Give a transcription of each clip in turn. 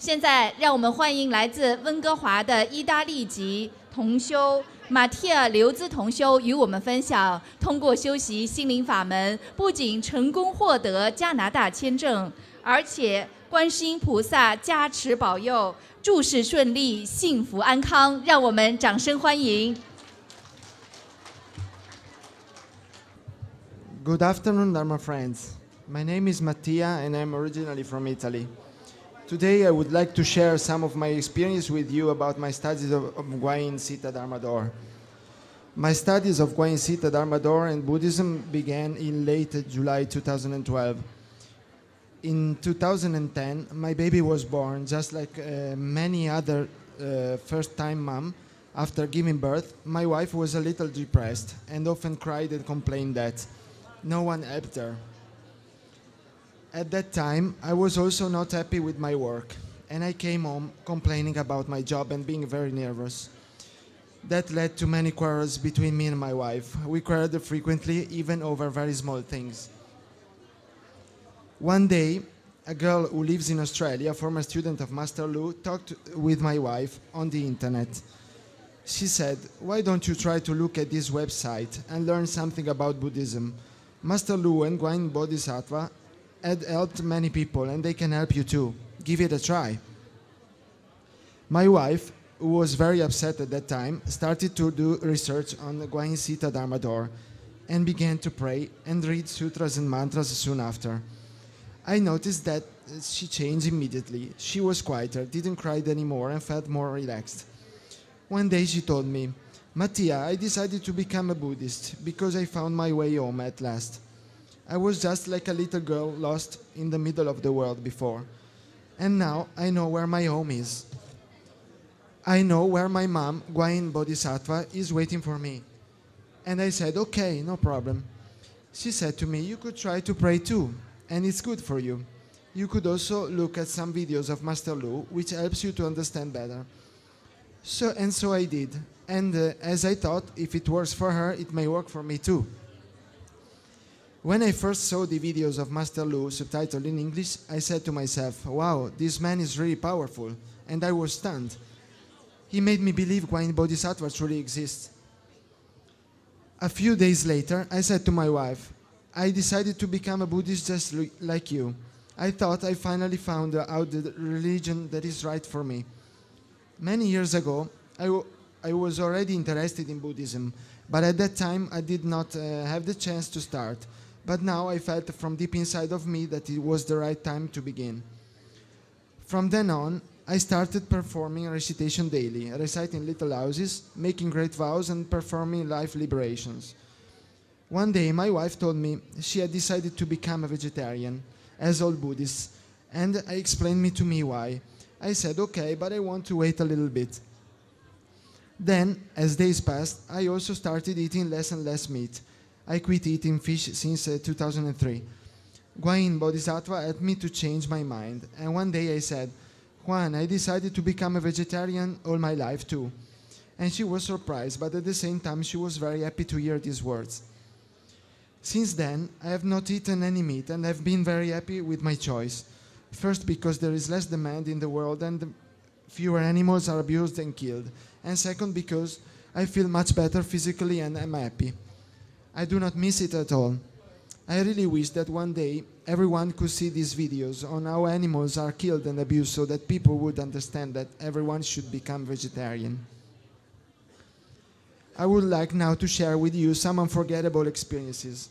现在，让我们欢迎来自温哥华的意大利籍同修MattiaLiuzzi同修与我们分享，通过修习心灵法门，不仅成功获得加拿大签证，而且观世音菩萨加持保佑，诸事顺利，幸福安康。让我们掌声欢迎。Good afternoon, Dharma friends. My name is Mattia and I'm originally from Italy. Today I would like to share some of my experience with you about my studies of Guanyin Sita Dharma Door. My studies of Guanyin Sita Dharma Door and Buddhism began in late July 2012. In 2010, my baby was born, just like many other first-time mom. After giving birth, my wife was a little depressed and often cried and complained that no one helped her. At that time, I was also not happy with my work, and I came home complaining about my job and being very nervous. That led to many quarrels between me and my wife. We quarreled frequently, even over very small things. One day, a girl who lives in Australia, a former student of Master Lu, talked with my wife on the internet. She said, "Why don't you try to look at this website and learn something about Buddhism? Master Lu and Guanyin Bodhisattva had helped many people and they can help you too. Give it a try." My wife, who was very upset at that time, started to do research on the Guanyin Sita Dharma Door and began to pray and read sutras and mantras soon after. I noticed that she changed immediately. She was quieter, didn't cry anymore and felt more relaxed. One day she told me, "Mattia, I decided to become a Buddhist because I found my way home at last. I was just like a little girl lost in the middle of the world before. And now I know where my home is. I know where my mom, Guanyin Bodhisattva, is waiting for me." And I said, "Okay, no problem." She said to me, "You could try to pray too, and it's good for you. You could also look at some videos of Master Lu, which helps you to understand better." So I did. And as I thought, if it works for her, it may work for me too. When I first saw the videos of Master Lu subtitled in English, I said to myself, "Wow, this man is really powerful," and I was stunned. He made me believe Guanyin Bodhisattva truly exists. A few days later, I said to my wife, "I decided to become a Buddhist just like you. I thought I finally found out the religion that is right for me." Many years ago, I was already interested in Buddhism, but at that time I did not have the chance to start. But now I felt from deep inside of me that it was the right time to begin. From then on, I started performing recitation daily, reciting little houses, making great vows, and performing life liberations. One day, my wife told me she had decided to become a vegetarian, as all Buddhists, and explained to me why. I said, "Okay, but I want to wait a little bit." Then, as days passed, I also started eating less and less meat. I quit eating fish since 2003. Guanyin Bodhisattva helped me to change my mind, and one day I said, "Juan, I decided to become a vegetarian all my life too." And she was surprised, but at the same time she was very happy to hear these words. Since then, I have not eaten any meat and I've been very happy with my choice. First, because there is less demand in the world and fewer animals are abused and killed. And second, because I feel much better physically and I'm happy. I do not miss it at all. I really wish that one day everyone could see these videos on how animals are killed and abused so that people would understand that everyone should become vegetarian. I would like now to share with you some unforgettable experiences.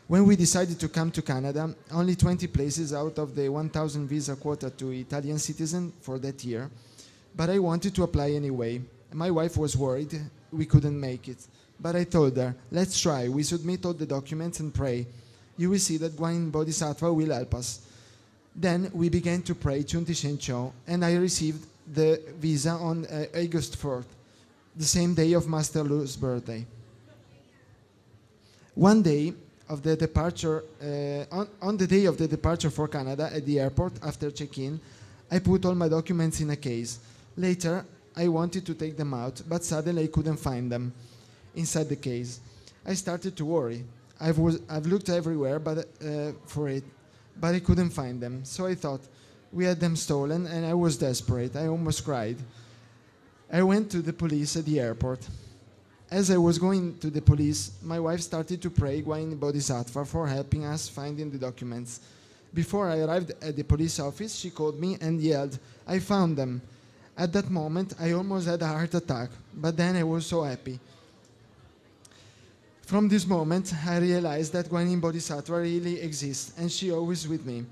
When we decided to come to Canada, only 20 places out of the 1,000 visa quota to Italian citizens for that year, but I wanted to apply anyway. My wife was worried we couldn't make it, but I told her, "Let's try. We submit all the documents and pray. You will see that Guanyin Bodhisattva will help us." Then we began to pray Chunti Shen Cho, and I received the visa on August 4th, the same day of Master Lu's birthday. On the day of the departure for Canada at the airport, after check-in, I put all my documents in a case. Later, I wanted to take them out, but suddenly I couldn't find them inside the case. I started to worry. I've looked everywhere for it, but I couldn't find them. So I thought, We had them stolen, and I was desperate. I almost cried. I went to the police at the airport. As I was going to the police, my wife started to pray Guanyin Bodhisattva for helping us finding the documents. Before I arrived at the police office, she called me and yelled, "I found them." At that moment, I almost had a heart attack, but then I was so happy. From this moment, I realized that Guanyin Bodhisattva really exists, and she always with me.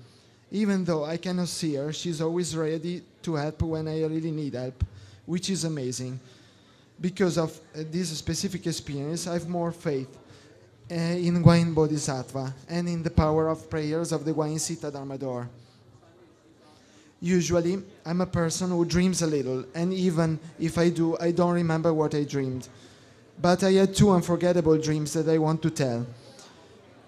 Even though I cannot see her, she's always ready to help when I really need help, which is amazing. Because of this specific experience, I have more faith in Guanyin Bodhisattva and in the power of prayers of the Guanyin Sita Dharma door. Usually, I'm a person who dreams a little, and even if I do, I don't remember what I dreamed. But I had 2 unforgettable dreams that I want to tell.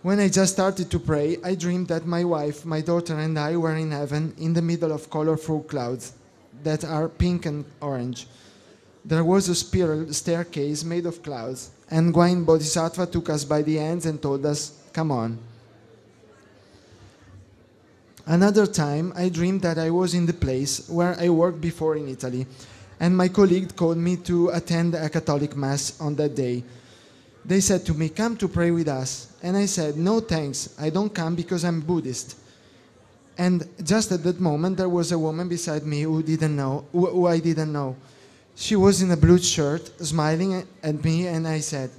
When I just started to pray, I dreamed that my wife, my daughter, and I were in heaven in the middle of colorful clouds that are pink and orange. There was a spiral staircase made of clouds, and Guanyin Bodhisattva took us by the hands and told us, "Come on." Another time, I dreamed that I was in the place where I worked before in Italy, and my colleague called me to attend a Catholic Mass on that day. They said to me, "Come to pray with us." And I said, "No thanks, I don't come because I'm Buddhist." And just at that moment, there was a woman beside me who I didn't know. She was in a blue shirt, smiling at me, and I said,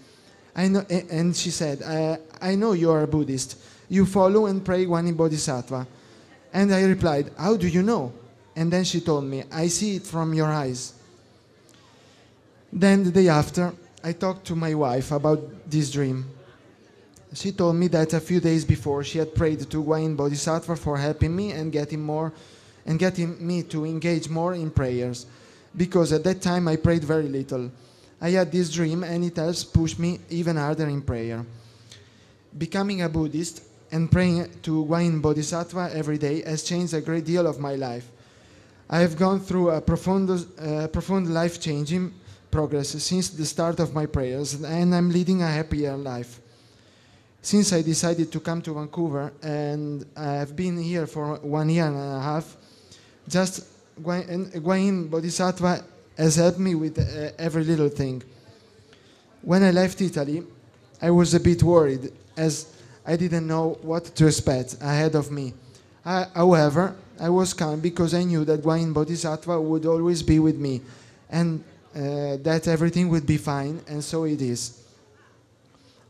"I know." And she said, I know you are a Buddhist. You follow and pray Guanyin Bodhisattva." And I replied, "How do you know?" And then she told me, "I see it from your eyes." Then the day after, I talked to my wife about this dream. She told me that a few days before she had prayed to Guanyin Bodhisattva for helping me and getting me to engage more in prayers, because at that time I prayed very little. I had this dream and it has pushed me even harder in prayer. Becoming a Buddhist and praying to Guanyin Bodhisattva every day has changed a great deal of my life. I have gone through a profound life-changing progress since the start of my prayers, and I'm leading a happier life. Since I decided to come to Vancouver, and I've been here for 1 year and a half, just Guanyin Bodhisattva has helped me with every little thing. When I left Italy, I was a bit worried, as I didn't know what to expect ahead of me. However, I was calm because I knew that Guanyin Bodhisattva would always be with me, and that everything would be fine, and so it is.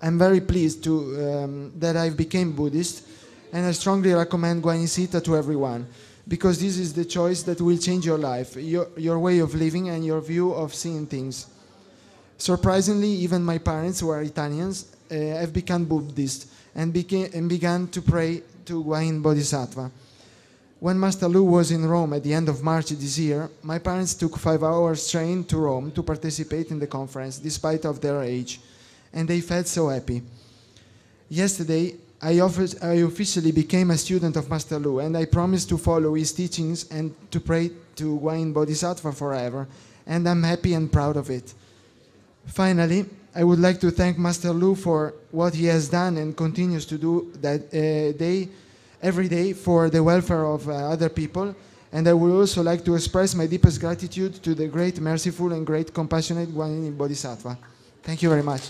I'm very pleased that I became Buddhist, and I strongly recommend Guanyin Sita to everyone, because this is the choice that will change your life, your way of living and your view of seeing things. Surprisingly, even my parents, who are Italians, have become Buddhist and began to pray to Guanyin Bodhisattva. When Master Lu was in Rome at the end of March this year, my parents took 5 hours train to Rome to participate in the conference, despite of their age, and they felt so happy. Yesterday, I officially became a student of Master Lu, and I promised to follow his teachings and to pray to Guanyin Bodhisattva forever, and I'm happy and proud of it. Finally, I would like to thank Master Lu for what he has done and continues to do every day for the welfare of other people, and I would also like to express my deepest gratitude to the great, merciful, and great compassionate Guanyin Bodhisattva. Thank you very much.